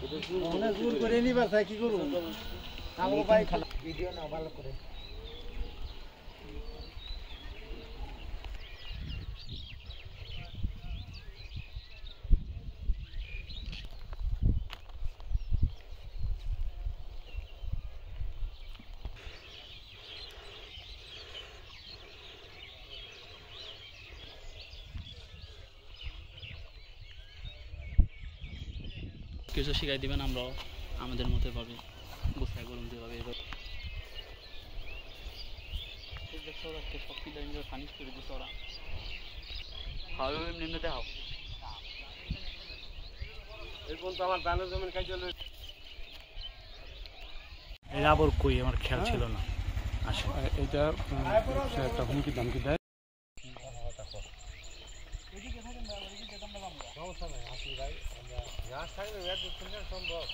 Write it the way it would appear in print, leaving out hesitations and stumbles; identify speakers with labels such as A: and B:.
A: অনেক জোর করে নিবার চাই কি করব আমার ভাই ভিডিও না ভালো করে
B: কিছু শিখাই দিবেন আমরাও আমাদের মতো ভাবে গুছাই বলুন যেভাবে এভাবে সব পিলার ফানিশ করে দিচ্ছে ওরা খাওয়াবে এমনি দেখাও
A: এরকম তো আমার ধানের জমিন খাই চলে
C: এরা আবার কই আমার খেয়াল ছিল না আসে
D: এটা একটা হুমকি দামকি দেয়
A: সমস্যা নাই আসি ভাই আমরা গাছ থাকলে সম্ভব